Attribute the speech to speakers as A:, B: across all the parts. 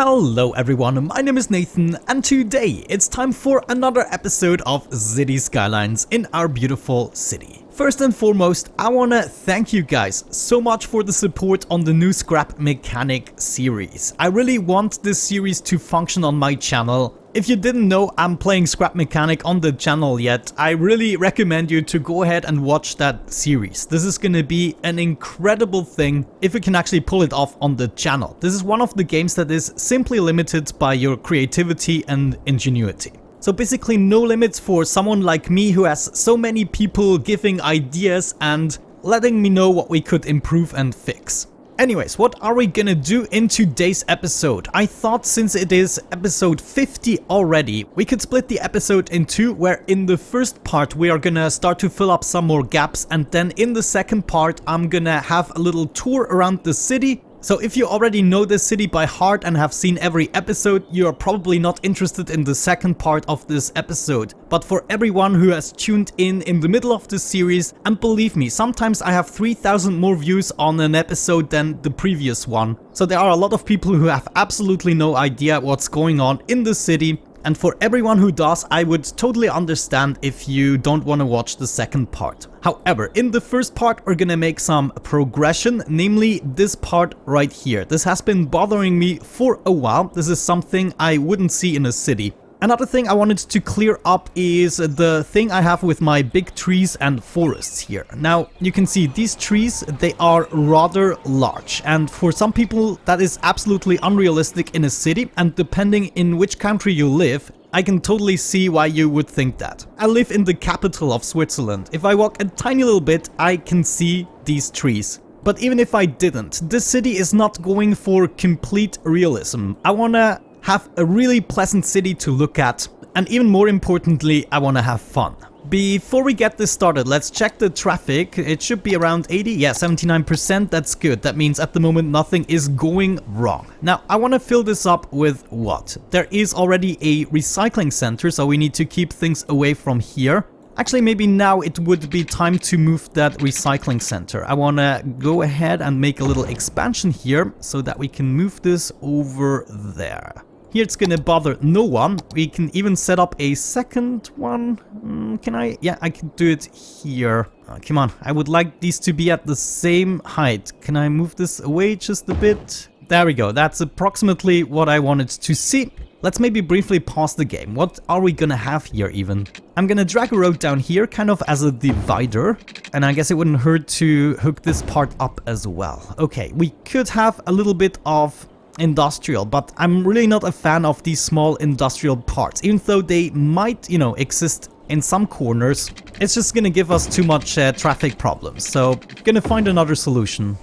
A: Hello everyone, my name is Nathan and today it's time for another episode of City Skylines in our beautiful city. First and foremost, I wanna thank you guys so much for the support on the new scrap mechanic series. I really want this series to function on my channel. If you didn't know I'm playing scrap mechanic on the channel yet, I really recommend you to go ahead and watch that series. This is gonna be an incredible thing if you can actually pull it off on the channel. This is one of the games that is simply limited by your creativity and ingenuity. So basically no limits for someone like me who has so many people giving ideas and letting me know what we could improve and fix. Anyways, what are we gonna do in today's episode? I thought since it is episode 50 already, we could split the episode in two, where in the first part we are gonna start to fill up some more gaps, and then in the second part I'm gonna have a little tour around the city. So if you already know this city by heart and have seen every episode, you are probably not interested in the second part of this episode. But for everyone who has tuned in the middle of this series, and believe me, sometimes I have 3,000 more views on an episode than the previous one. So there are a lot of people who have absolutely no idea what's going on in the city. And for everyone who does, I would totally understand if you don't want to watch the second part. However, in the first part we're gonna make some progression, namely this part right here. This has been bothering me for a while. This is something I wouldn't see in a city. Another thing I wanted to clear up is the thing I have with my big trees and forests here. Now, you can see these trees, they are rather large, and for some people that is absolutely unrealistic in a city, and depending in which country you live, I can totally see why you would think that. I live in the capital of Switzerland. If I walk a tiny little bit, I can see these trees. But even if I didn't, this city is not going for complete realism. I wanna have a really pleasant city to look at, and even more importantly, I want to have fun. Before we get this started, let's check the traffic. It should be around 80, yeah, 79%, that's good. That means at the moment nothing is going wrong. Now, I want to fill this up with what? There is already a recycling center, so we need to keep things away from here. Actually, maybe now it would be time to move that recycling center. I want to go ahead and make a little expansion here so that we can move this over there. Here it's gonna bother no one. We can even set up a second one. Can I? Yeah, I can do it here. Come on, I would like these to be at the same height. Can I move this away just a bit? There we go. That's approximately what I wanted to see. Let's maybe briefly pause the game. What are we gonna have here even? I'm gonna drag a road down here kind of as a divider. And I guess it wouldn't hurt to hook this part up as well. Okay, we could have a little bit of industrial, but I'm really not a fan of these small industrial parts. Even though they might, exist in some corners, it's just gonna give us too much traffic problems. So, gonna find another solution.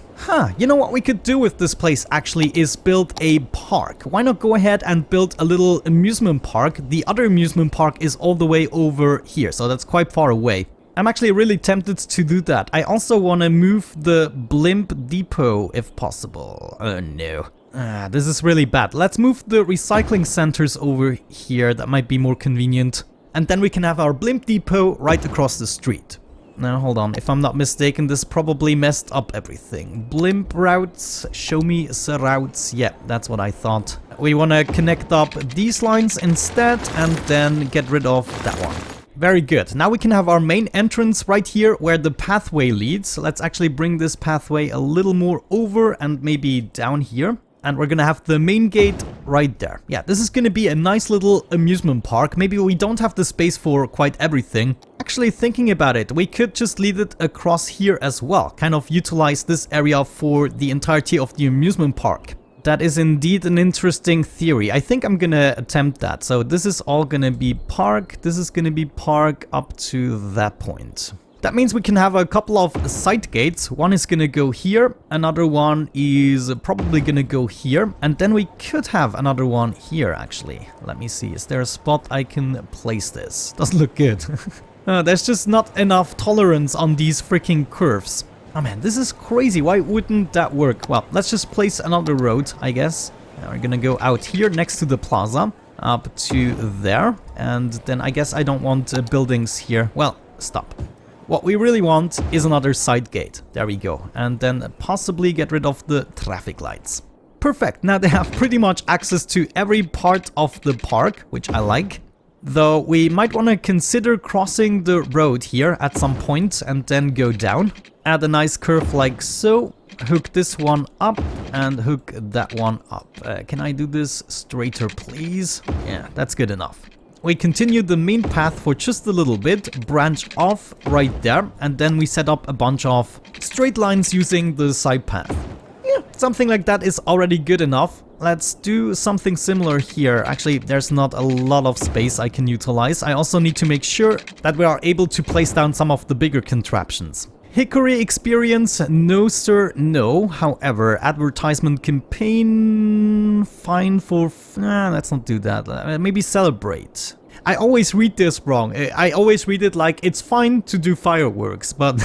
A: You know what we could do with this place actually is build a park. Why not go ahead and build a little amusement park? The other amusement park is all the way over here, so that's quite far away. I'm actually really tempted to do that. I also want to move the blimp depot if possible. Oh no. This is really bad. Let's move the recycling centers over here. That might be more convenient. And then we can have our blimp depot right across the street. Now, hold on. If I'm not mistaken, this probably messed up everything. Blimp routes. Show me the routes. Yeah, that's what I thought. We want to connect up these lines instead and then get rid of that one. Very good. Now we can have our main entrance right here where the pathway leads. Let's actually bring this pathway a little more over and maybe down here. And we're gonna have the main gate right there. Yeah, this is gonna be a nice little amusement park. Maybe we don't have the space for quite everything. Actually, thinking about it, we could just lead it across here as well. Kind of utilize this area for the entirety of the amusement park. That is indeed an interesting theory. I think I'm gonna attempt that. So this is all gonna be park. This is gonna be park up to that point. That means we can have a couple of side gates. One is gonna go here, another one is probably gonna go here, and then we could have another one here actually. Let me see, is there a spot I can place this? Doesn't look good. There's just not enough tolerance on these freaking curves. Oh man, this is crazy. Why wouldn't that work? Well, let's just place another road, I guess. Now we're gonna go out here next to the plaza, up to there, and then I guess I don't want buildings here. Well, stop. What we really want is another side gate. There we go. And then possibly get rid of the traffic lights. Perfect. Now they have pretty much access to every part of the park, which I like. Though we might want to consider crossing the road here at some point and then go down. Add a nice curve like so. Hook this one up and hook that one up. Can I do this straighter, please? Yeah, that's good enough. We continue the main path for just a little bit, branch off right there, and then we set up a bunch of straight lines using the side path. Yeah, something like that is already good enough. Let's do something similar here. Actually, there's not a lot of space I can utilize. I also need to make sure that we are able to place down some of the bigger contraptions. Hickory experience, no sir, no. However, advertisement campaign, fine for... let's not do that. Maybe celebrate. I always read this wrong. I always read it like it's fine to do fireworks, but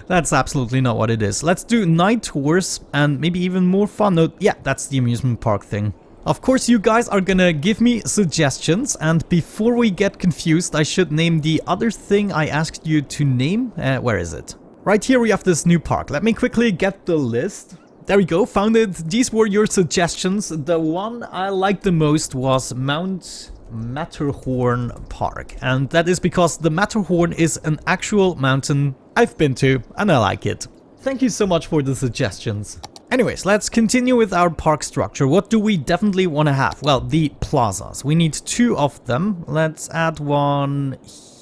A: that's absolutely not what it is. Let's do night tours and maybe even more fun. No, yeah, that's the amusement park thing. Of course, you guys are gonna give me suggestions, and before we get confused, I should name the other thing I asked you to name. Where is it? Right here we have this new park. Let me quickly get the list. There we go, found it. These were your suggestions. The one I liked the most was Mount Matterhorn Park. And that is because the Matterhorn is an actual mountain I've been to and I like it. Thank you so much for the suggestions. Anyways, let's continue with our park structure. What do we definitely want to have? Well, the plazas. We need 2 of them. Let's add one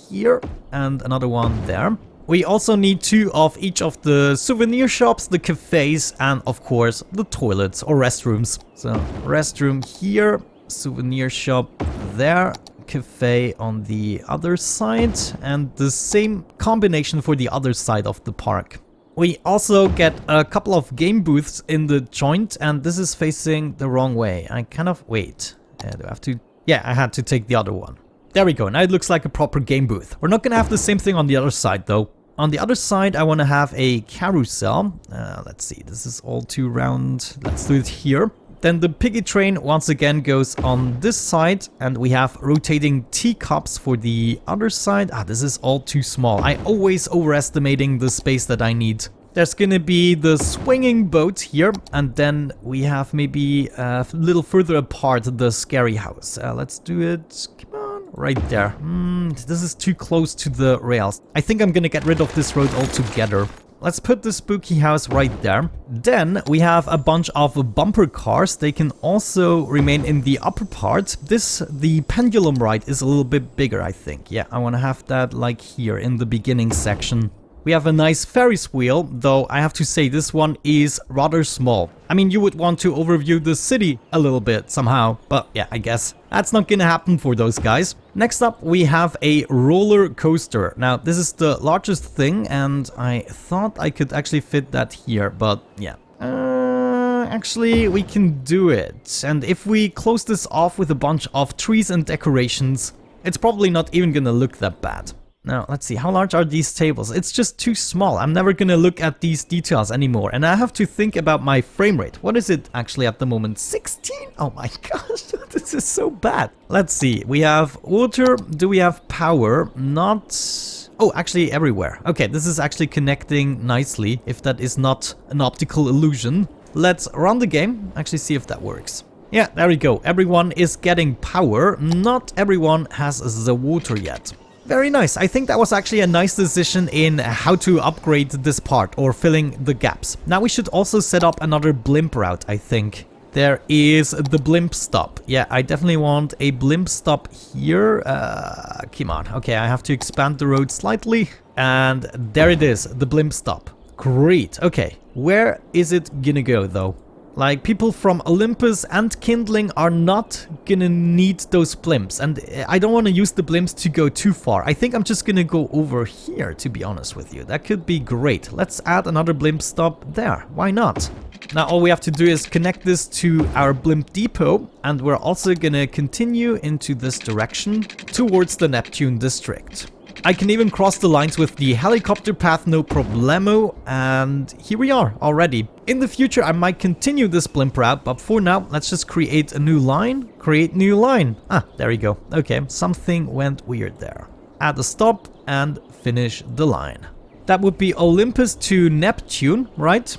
A: here and another one there. We also need 2 of each of the souvenir shops, the cafes, and of course the toilets or restrooms. So restroom here, souvenir shop there, cafe on the other side, and the same combination for the other side of the park. We also get a couple of game booths in the joint, and this is facing the wrong way. I kind of... wait. Do I have to... yeah, I had to take the other one. There we go, now it looks like a proper game booth. We're not gonna have the same thing on the other side though. On the other side, I want to have a carousel. Let's see, this is all too round. Let's do it here. Then the piggy train once again goes on this side, and we have rotating teacups for the other side. This is all too small. I always overestimating the space that I need. There's gonna be the swinging boat here, and then we have maybe a little further apart the scary house. Let's do it. Come on. Right there. This is too close to the rails. I think I'm gonna get rid of this road altogether. Let's put the spooky house right there. Then we have a bunch of bumper cars. They can also remain in the upper part. The pendulum ride is a little bit bigger, I think. Yeah, I want to have that like here in the beginning section. We have a nice Ferris wheel, though I have to say this one is rather small. I mean, you would want to overview the city a little bit somehow, but yeah, I guess that's not gonna happen for those guys. Next up, we have a roller coaster. Now, this is the largest thing, and I thought I could actually fit that here, but yeah. Actually, we can do it. And if we close this off with a bunch of trees and decorations, it's probably not even gonna look that bad. Now, let's see, how large are these tables? It's just too small. I'm never gonna look at these details anymore. And I have to think about my frame rate. What is it actually at the moment? 16? Oh my gosh, this is so bad. Let's see, we have water. Do we have power? Not... oh, actually everywhere. Okay, this is actually connecting nicely, if that is not an optical illusion. Let's run the game, actually see if that works. Yeah, there we go. Everyone is getting power. Not everyone has the water yet. Very nice. I think that was actually a nice decision in how to upgrade this part or filling the gaps. Now we should also set up another blimp route, I think. There is the blimp stop. Yeah, I definitely want a blimp stop here. Come on. Okay, I have to expand the road slightly. And there it is, the blimp stop. Great. Okay, where is it gonna go though? Like, people from Olympus and Kindling are not gonna need those blimps, and I don't want to use the blimps to go too far. I think I'm just gonna go over here, to be honest with you. That could be great. Let's add another blimp stop there. Why not? Now all we have to do is connect this to our blimp depot, and we're also gonna continue into this direction towards the Neptune district. I can even cross the lines with the helicopter path, no problemo, and here we are already. In the future, I might continue this blimp route, but for now, let's just create a new line. Create new line. There we go. Okay, something went weird there. Add a stop and finish the line. That would be Olympus to Neptune, right?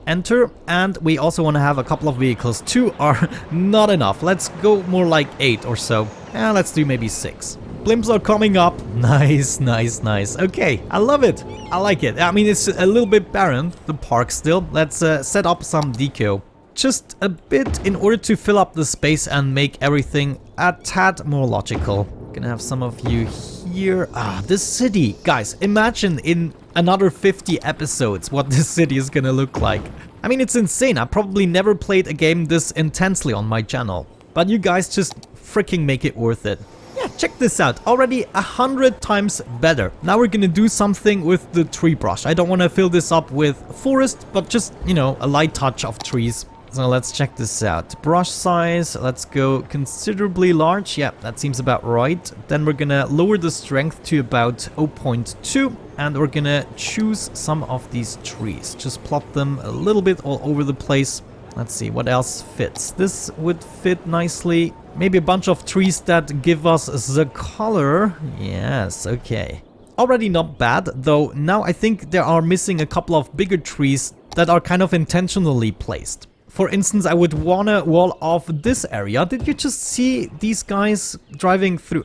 A: enter, and we also want to have a couple of vehicles. 2 are not enough. Let's go more like 8 or so. Yeah, let's do maybe 6. Blimps are coming up. Nice, nice, nice. Okay, I love it. I like it. I mean, it's a little bit barren, the park still. Let's set up some deco. Just a bit in order to fill up the space and make everything a tad more logical. Gonna have some of you here. Ah, this city. Guys, imagine in another 50 episodes what this city is gonna look like. I mean, it's insane. I probably never played a game this intensely on my channel. But you guys just freaking make it worth it. Yeah, check this out. Already 100 times better. Now we're gonna do something with the tree brush. I don't want to fill this up with forest, but just, you know, a light touch of trees. So let's check this out. Brush size, let's go considerably large. Yeah, that seems about right. Then we're gonna lower the strength to about 0.2. And we're gonna choose some of these trees. Just plot them a little bit all over the place. Let's see, what else fits? This would fit nicely. Maybe a bunch of trees that give us the color. Yes, okay. Already not bad, though now I think there are missing a couple of bigger trees that are kind of intentionally placed. For instance, I would wanna wall off this area. Did you just see these guys driving through?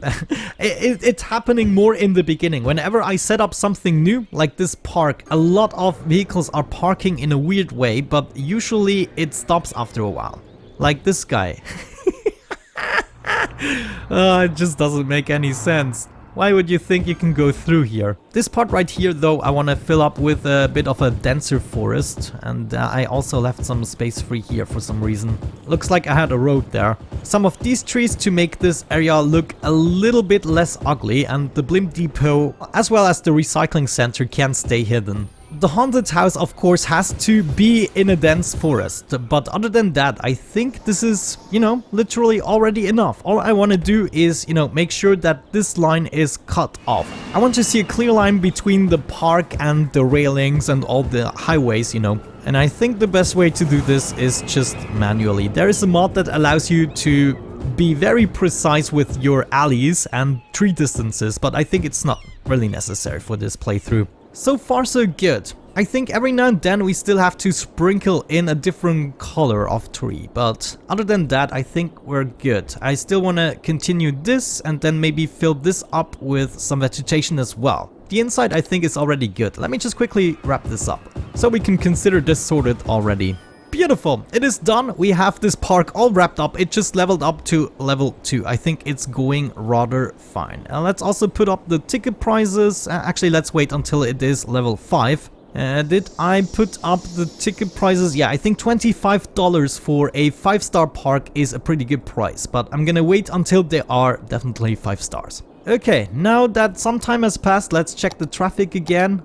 A: It's happening more in the beginning. Whenever I set up something new, like this park, a lot of vehicles are parking in a weird way, but usually it stops after a while. Like this guy. It just doesn't make any sense. Why would you think you can go through here? This part right here, though, I want to fill up with a bit of a denser forest. And I also left some space free here for some reason. Looks like I had a road there. Some of these trees to make this area look a little bit less ugly. And the blimp depot, as well as the recycling center, can stay hidden. The haunted house, of course, has to be in a dense forest, but other than that, I think this is, you know, literally already enough. All I want to do is, you know, make sure that this line is cut off. I want to see a clear line between the park and the railings and all the highways, you know. And I think the best way to do this is just manually. There is a mod that allows you to be very precise with your alleys and tree distances, but I think it's not really necessary for this playthrough. So far so good. I think every now and then we still have to sprinkle in a different color of tree, but other than that I think we're good. I still want to continue this and then maybe fill this up with some vegetation as well. The inside I think is already good. Let me just quickly wrap this up so we can consider this sorted already. Beautiful, it is done. We have this park all wrapped up. It just leveled up to level 2. I think it's going rather fine. Let's also put up the ticket prices. Actually, let's wait until it is level 5. Did I put up the ticket prices? Yeah, I think $25 for a 5-star park is a pretty good price, but I'm gonna wait until they are definitely 5 stars. Okay, now that some time has passed, let's check the traffic again.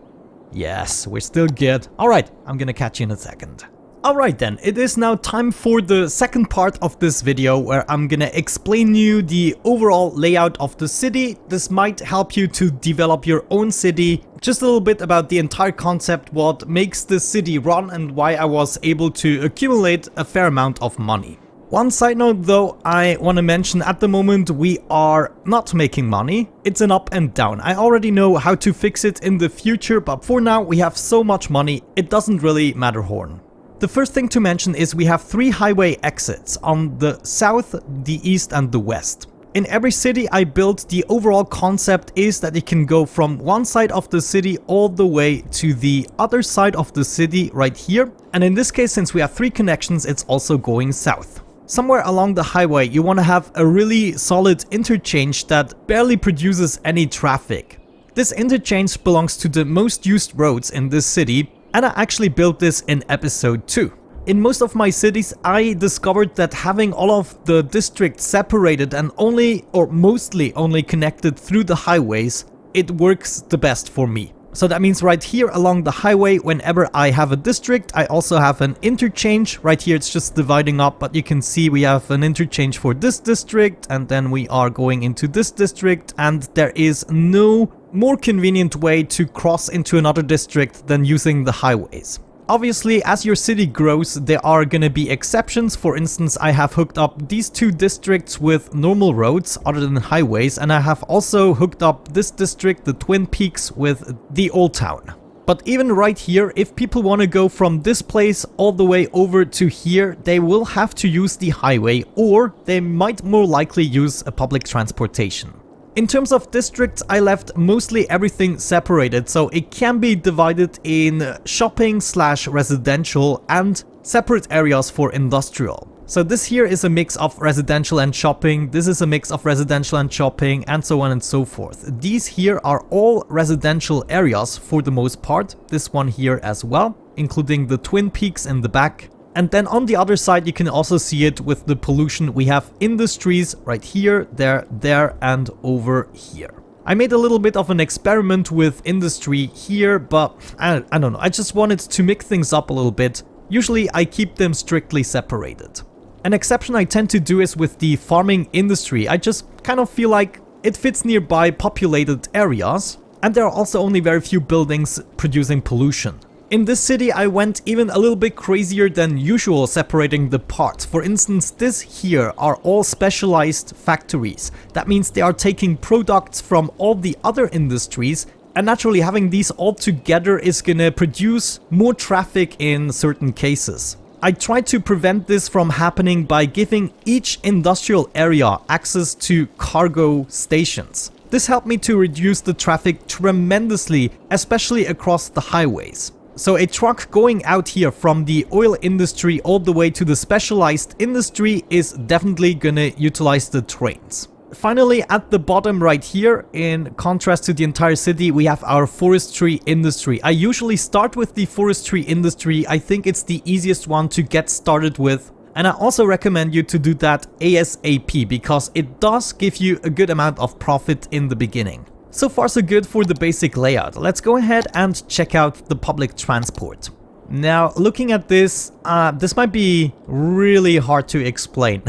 A: Yes, we're still good. Alright, I'm gonna catch you in a second. Alright then, it is now time for the second part of this video where I'm gonna explain you the overall layout of the city. This might help you to develop your own city. Just a little bit about the entire concept, what makes the city run and why I was able to accumulate a fair amount of money. One side note though, I want to mention at the moment we are not making money. It's an up and down. I already know how to fix it in the future, but for now we have so much money, it doesn't really matter horn. The first thing to mention is we have 3 highway exits on the south, the east and the west. In every city I built, the overall concept is that it can go from one side of the city all the way to the other side of the city right here. And in this case, since we have 3 connections, it's also going south. Somewhere along the highway you want to have a really solid interchange that barely produces any traffic. This interchange belongs to the most used roads in this city. And I actually built this in episode 2. In most of my cities, I discovered that having all of the districts separated and only or mostly only connected through the highways, it works the best for me. So that means right here along the highway, whenever I have a district, I also have an interchange. Right here it's just dividing up, but you can see we have an interchange for this district and then we are going into this district, and there is no more convenient way to cross into another district than using the highways. Obviously, as your city grows, there are gonna be exceptions. For instance, I have hooked up these 2 districts with normal roads other than highways, and I have also hooked up this district, the Twin Peaks, with the Old Town. But even right here, if people want to go from this place all the way over to here, they will have to use the highway, or they might more likely use a public transportation. In terms of districts, I left mostly everything separated, so it can be divided in shopping/residential and separate areas for industrial. So this here is a mix of residential and shopping, this is a mix of residential and shopping, and so on and so forth. These here are all residential areas for the most part, this one here as well, including the Twin Peaks in the back. And then on the other side you can also see it with the pollution. We have industries right here, there, and over here. I made a little bit of an experiment with industry here, but I don't know, I just wanted to mix things up a little bit. Usually I keep them strictly separated. An exception I tend to do is with the farming industry. I just kind of feel like it fits nearby populated areas, and there are also only very few buildings producing pollution. In this city I went even a little bit crazier than usual separating the parts. For instance, this here are all specialized factories. That means they are taking products from all the other industries, and naturally having these all together is gonna produce more traffic in certain cases. I tried to prevent this from happening by giving each industrial area access to cargo stations. This helped me to reduce the traffic tremendously, especially across the highways. So a truck going out here from the oil industry all the way to the specialized industry is definitely gonna utilize the trains. Finally, at the bottom right here, in contrast to the entire city, we have our forestry industry. I usually start with the forestry industry. I think it's the easiest one to get started with. And I also recommend you to do that ASAP because it does give you a good amount of profit in the beginning. So far so good for the basic layout. Let's go ahead and check out the public transport. Now, looking at this, this might be really hard to explain.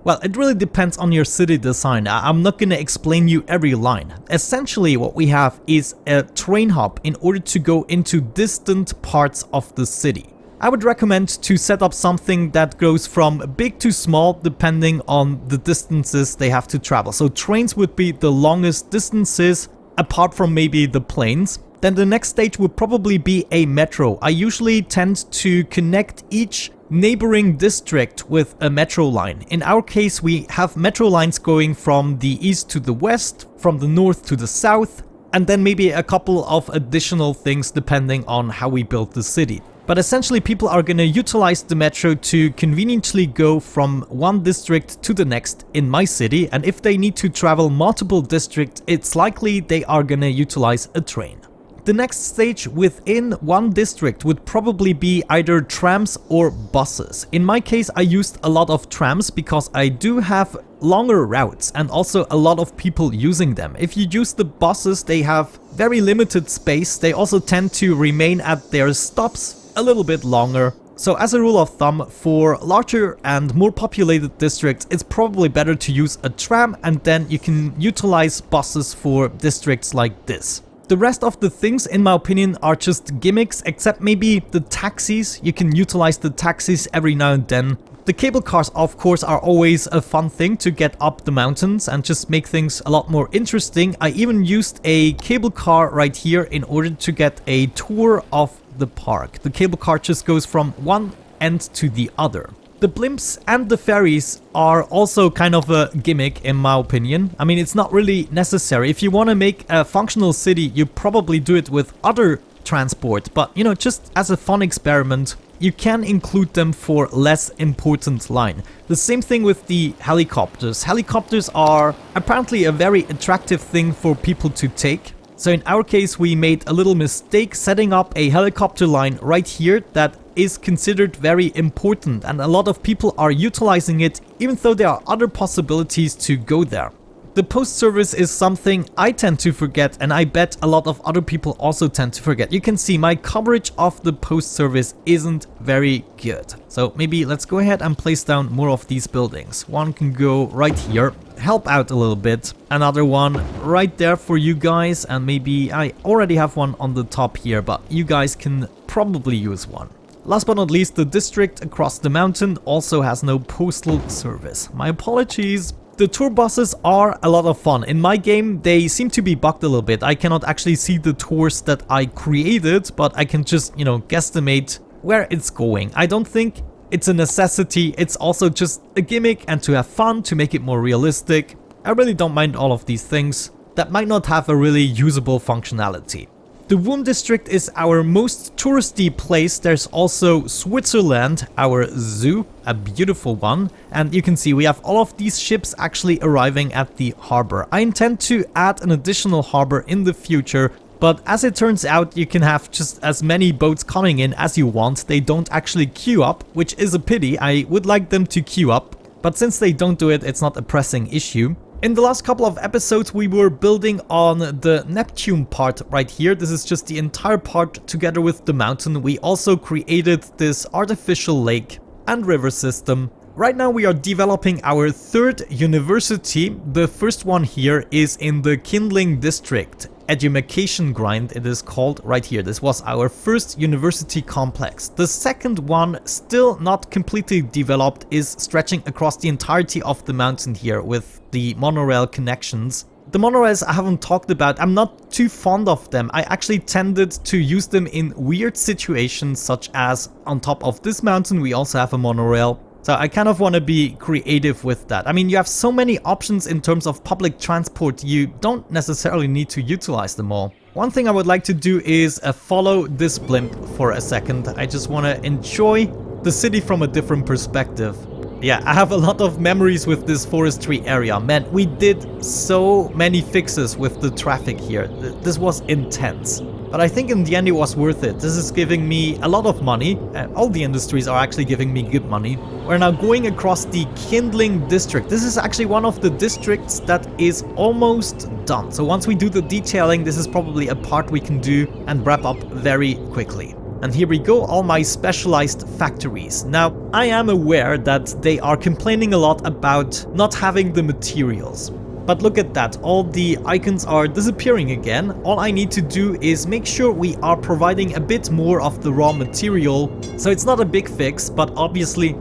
A: Well, it really depends on your city design. I'm not gonna explain you every line. Essentially, what we have is a train hub in order to go into distant parts of the city. I would recommend to set up something that goes from big to small depending on the distances they have to travel. So trains would be the longest distances apart from maybe the planes. Then the next stage would probably be a metro. I usually tend to connect each neighboring district with a metro line. In our case, we have metro lines going from the east to the west, from the north to the south, and then maybe a couple of additional things depending on how we build the city. But essentially people are gonna utilize the metro to conveniently go from one district to the next in my city, and if they need to travel multiple districts, it's likely they are gonna utilize a train. The next stage within one district would probably be either trams or buses. In my case, I used a lot of trams because I do have longer routes and also a lot of people using them. If you use the buses, they have very limited space. They also tend to remain at their stops a little bit longer. So as a rule of thumb, for larger and more populated districts, it's probably better to use a tram, and then you can utilize buses for districts like this. The rest of the things, in my opinion, are just gimmicks, except maybe the taxis. You can utilize the taxis every now and then. The cable cars, of course, are always a fun thing to get up the mountains and just make things a lot more interesting. I even used a cable car right here in order to get a tour of the park. The cable car just goes from one end to the other. The blimps and the ferries are also kind of a gimmick in my opinion. I mean, it's not really necessary. If you want to make a functional city, you probably do it with other transport, but you know, just as a fun experiment, you can include them for less important line. The same thing with the helicopters. Helicopters are apparently a very attractive thing for people to take. So in our case, we made a little mistake setting up a helicopter line right here that is considered very important, and a lot of people are utilizing it even though there are other possibilities to go there. The post service is something I tend to forget, and I bet a lot of other people also tend to forget. You can see my coverage of the post service isn't very good. So maybe let's go ahead and place down more of these buildings. One can go right here, help out a little bit. Another one right there for you guys, and maybe I already have one on the top here, but you guys can probably use one. Last but not least, the district across the mountain also has no postal service. My apologies. The tour buses are a lot of fun. In my game, they seem to be bugged a little bit. I cannot actually see the tours that I created, but I can just, you know, guesstimate where it's going. I don't think it's a necessity. It's also just a gimmick and to have fun, to make it more realistic. I really don't mind all of these things that might not have a really usable functionality. The Womb District is our most touristy place. There's also Switzerland, our zoo, a beautiful one. And you can see we have all of these ships actually arriving at the harbor. I intend to add an additional harbor in the future, but as it turns out, you can have just as many boats coming in as you want. They don't actually queue up, which is a pity. I would like them to queue up, but since they don't do it, it's not a pressing issue. In the last couple of episodes, we were building on the Neptune part right here. This is just the entire part together with the mountain. We also created this artificial lake and river system. Right now we are developing our third university. The first one here is in the Kindling District. Edumacation Grind it is called right here. This was our first university complex. The second one, still not completely developed, is stretching across the entirety of the mountain here with the monorail connections. The monorails I haven't talked about. I'm not too fond of them. I actually tended to use them in weird situations, such as on top of this mountain we also have a monorail. So I kind of want to be creative with that. I mean, you have so many options in terms of public transport, you don't necessarily need to utilize them all. One thing I would like to do is follow this blimp for a second. I just want to enjoy the city from a different perspective. Yeah, I have a lot of memories with this forestry area. Man, we did so many fixes with the traffic here. This was intense. But I think in the end it was worth it. This is giving me a lot of money. All the industries are actually giving me good money. We're now going across the Kindling District. This is actually one of the districts that is almost done. So once we do the detailing, this is probably a part we can do and wrap up very quickly. And here we go, all my specialized factories. Now, I am aware that they are complaining a lot about not having the materials. But look at that, all the icons are disappearing again. All I need to do is make sure we are providing a bit more of the raw material. So it's not a big fix, but obviously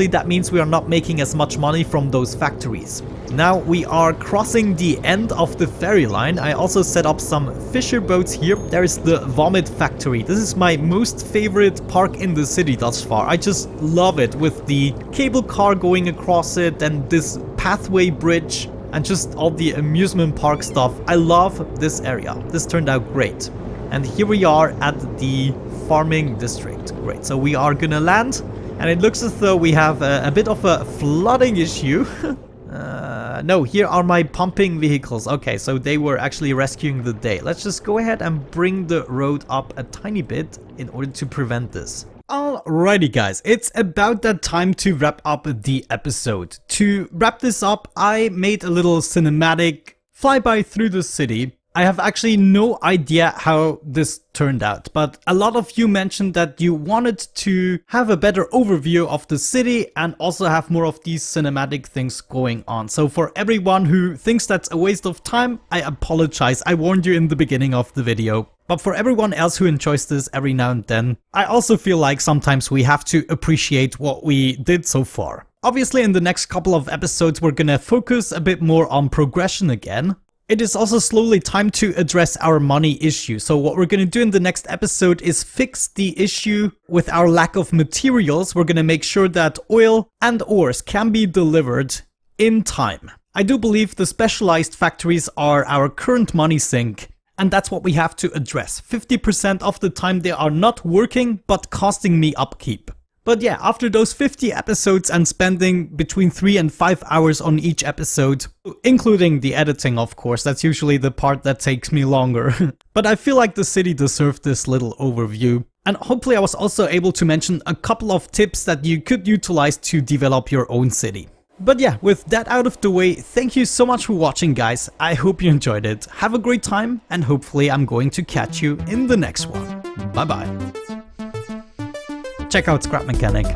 A: that means we are not making as much money from those factories. Now we are crossing the end of the ferry line. I also set up some fisher boats here. There is the Vomit Factory. This is my most favorite park in the city thus far. I just love it with the cable car going across it and this pathway bridge and just all the amusement park stuff. I love this area. This turned out great. And here we are at the farming district. Great. So we are gonna land and it looks as though we have a bit of a flooding issue. No, here are my pumping vehicles. Okay, so they were actually rescuing the day. Let's just go ahead and bring the road up a tiny bit in order to prevent this. Alrighty guys, it's about that time to wrap up the episode. To wrap this up, I made a little cinematic flyby through the city. I have actually no idea how this turned out, but a lot of you mentioned that you wanted to have a better overview of the city and also have more of these cinematic things going on. So for everyone who thinks that's a waste of time, I apologize. I warned you in the beginning of the video. But for everyone else who enjoys this every now and then, I also feel like sometimes we have to appreciate what we did so far. Obviously in the next couple of episodes we're gonna focus a bit more on progression again. It is also slowly time to address our money issue. So what we're going to do in the next episode is fix the issue with our lack of materials. We're going to make sure that oil and ores can be delivered in time. I do believe the specialized factories are our current money sink, and that's what we have to address. 50% of the time they are not working, but costing me upkeep. But yeah, after those 50 episodes and spending between 3 and 5 hours on each episode, including the editing of course, that's usually the part that takes me longer. But I feel like the city deserved this little overview. And hopefully I was also able to mention a couple of tips that you could utilize to develop your own city. But yeah, with that out of the way, thank you so much for watching guys. I hope you enjoyed it. Have a great time and hopefully I'm going to catch you in the next one. Bye bye. Check out Scrap Mechanic.